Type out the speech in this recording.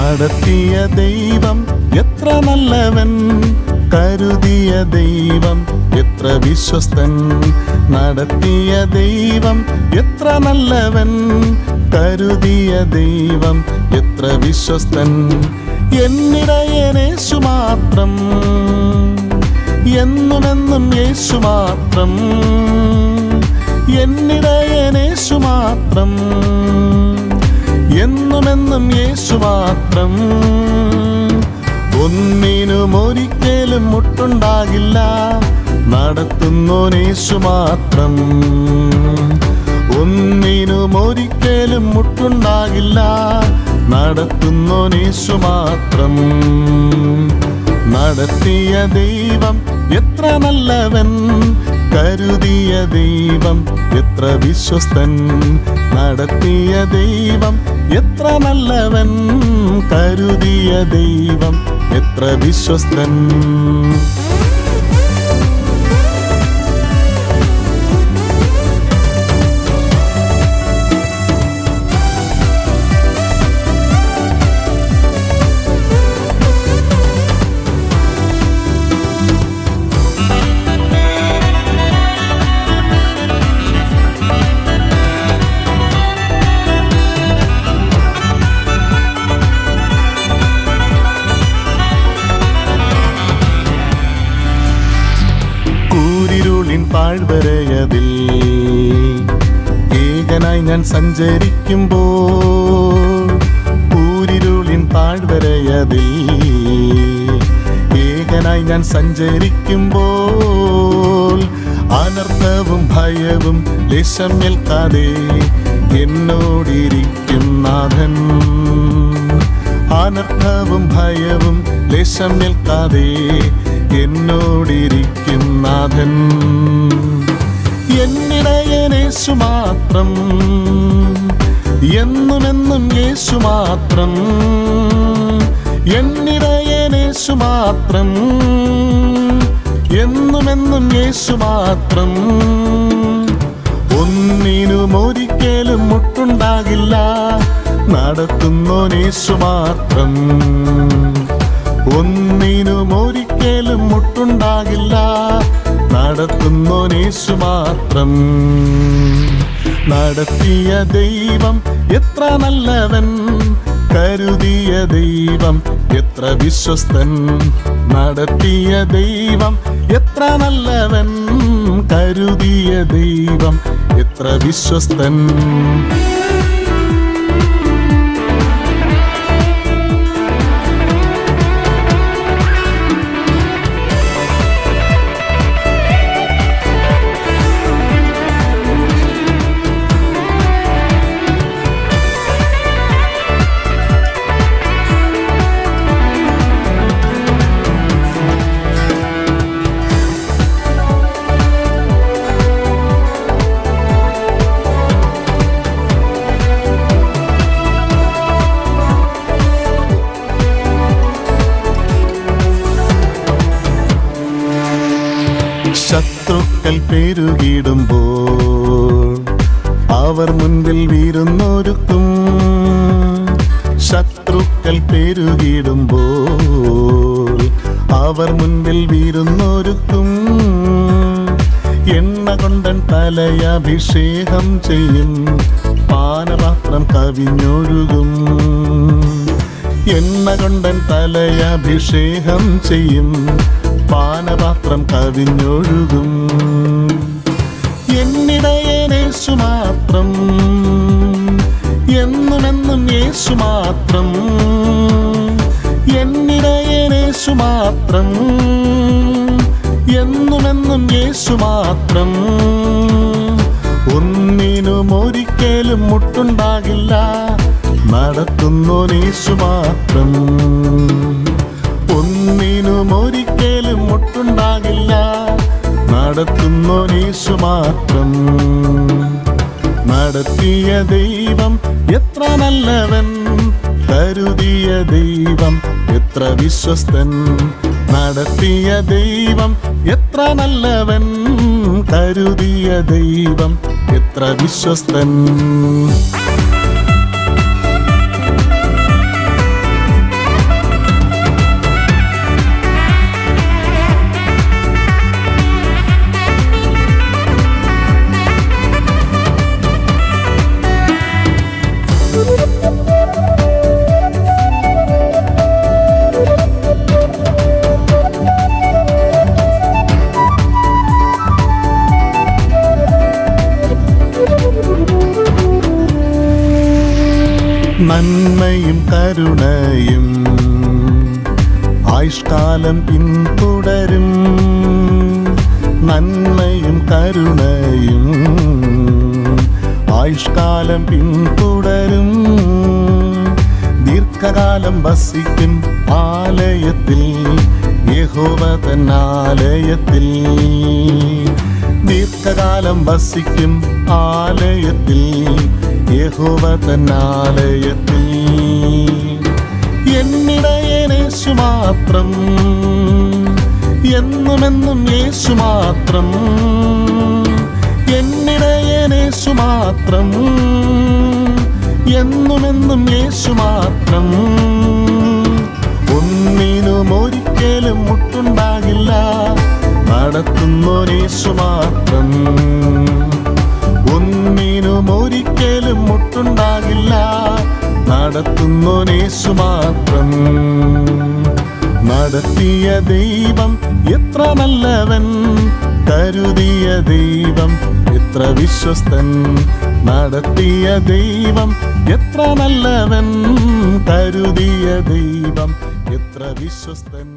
നടത്തിയ ദൈവം എത്ര നല്ലവൻ, കരുതിയ ദൈവം എത്ര വിശ്വസ്തൻ. നടത്തിയ ദൈവം എത്ര നല്ലവൻ, കരുതിയ ദൈവം എത്ര വിശ്വസ്തൻ. എന്നിടയൻ യേശു മാത്രം, എന്നുമെന്നും യേശു മാത്രം. എന്നിടയൻ യേശു മാത്രം, എന്നുമെന്നും യേശു മാത്രം. ഒന്നിനും ഒരിക്കലും മുട്ടുണ്ടാകില്ല, നടത്തുന്നോൻ യേശു മാത്രം. ഒന്നിനും ഒരിക്കലും മുട്ടുണ്ടാകില്ല, നടത്തുന്നോൻ യേശു മാത്രം. നടത്തിയ ദൈവം എത്ര നല്ലവൻ, കരുതിയ ദൈവം എത്ര വിശ്വസ്തൻ. നടത്തിയ ദൈവം എത്ര നല്ലവൻ, കരുതിയ ദൈവം എത്ര വിശ്വസ്തൻ. താഴ്വരയതിൽ ഏകനായി ഞാൻ സഞ്ചരിക്കുമ്പോൾ, കൂരിരുളിൻ താഴ്വരയതിൽ ഏകനായി ഞാൻ സഞ്ചരിക്കുമ്പോൾ, അനർത്ഥവും ഭയവും ലേശം ഏൽക്കാതെ എന്നോടിരിക്കും നാഥൻ. അനർത്ഥവും ഭയവും ലേശം ഏൽക്കാതെ എന്നോടിരിക്കും നാഥൻ. എന്നിടയൻ യേശു മാത്രം, എന്നുമെന്നും യേശു മാത്രം. എന്നിടയൻ യേശു മാത്രം, എന്നുമെന്നും യേശു മാത്രം. ഒന്നിനും ഒരിക്കലും മുട്ടുണ്ടാകില്ല, നടത്തുന്നോൻ യേശു മാത്രം. ഒന്നിനും ഒരിക്കലും മുട്ടുണ്ടാകില്ല, നടത്തുന്നോൻ യേശു മാത്രം. നടത്തിയ ദൈവം എത്ര നല്ലവൻ, കരുതിയ ദൈവം എത്ര വിശ്വസ്തൻ. നടത്തിയ ദൈവം എത്ര നല്ലവൻ, കരുതിയ ദൈവം എത്ര വിശ്വസ്തൻ. ശത്രുക്കൾ പെരുകിടുമ്പോൾ അവർ മുൻപിൽ വീരുന്നൊരുക്കും. ശത്രുക്കൾ പെരുകിടുമ്പോൾ അവർ മുൻപിൽ വീരുന്നൊരുക്കും. എണ്ണ കൊണ്ടൻ തലയഭിഷേകം ചെയ്യും, പാനപാത്രം കവിഞ്ഞൊഴുകും. എണ്ണ കൊണ്ടൻ തലയഭിഷേകം ചെയ്യും, പാനപാത്രം കവിഞ്ഞൊഴുകും. എന്നിടയൻ യേശു മാത്രം, എന്നുമെന്നും യേശു മാത്രം. എന്നിടയൻ യേശു മാത്രം, എന്നുമെന്നും യേശു മാത്രം. ഒന്നിനും ഒരിക്കലും മുട്ടുണ്ടാകില്ല, നടത്തുന്നോൻ യേശു മാത്രം. ഒന്നിനും ഒരിക്കലും മുട്ടുണ്ടാകില്ല, നടത്തുന്നോൻ യേശു മാത്രം. നടത്തിയ ദൈവം എത്ര നല്ലവൻ, കരുതിയ ദൈവം എത്ര വിശ്വസ്തൻ. നടത്തിയ ദൈവം എത്ര നല്ലവൻ, കരുതിയ ദൈവം എത്ര വിശ്വസ്തൻ. നന്മയും കരുണയും ആയുഷ്കാലം പിന്തുടരും. നന്മയും കരുണയും ആയുഷ്കാലം പിന്തുടരും. ദീർഘകാലം വസിക്കും ആലയത്തിൽ, യഹോവ തൻ ആലയത്തിൽ. ദീർഘകാലം വസിക്കും ആലയത്തിൽ, യഹോവ തൻ ആലയത്തിൽ. എന്നിടയൻ യേശു മാത്രം, എന്നുമെന്നും യേശു മാത്രം. എന്നിടയൻ യേശു മാത്രം, എന്നുമെന്നും യേശു മാത്രം. ഒന്നിനും ഒരിക്കലും മുട്ടുണ്ടാകില്ല, നടത്തുന്നോൻ യേശു മാത്രം. ഒന്നിനും ഒരിക്കലും മുട്ടുണ്ടാകില്ല, നടത്തുന്നോൻ യേശു മാത്രം. നടത്തിയ ദൈവം എത്ര നല്ലവൻ, കരുതിയ ദൈവം എത്ര വിശ്വസ്തൻ. നടത്തിയ ദൈവം എത്ര നല്ലവൻ, കരുതിയ ദൈവം എത്ര വിശ്വസ്തൻ.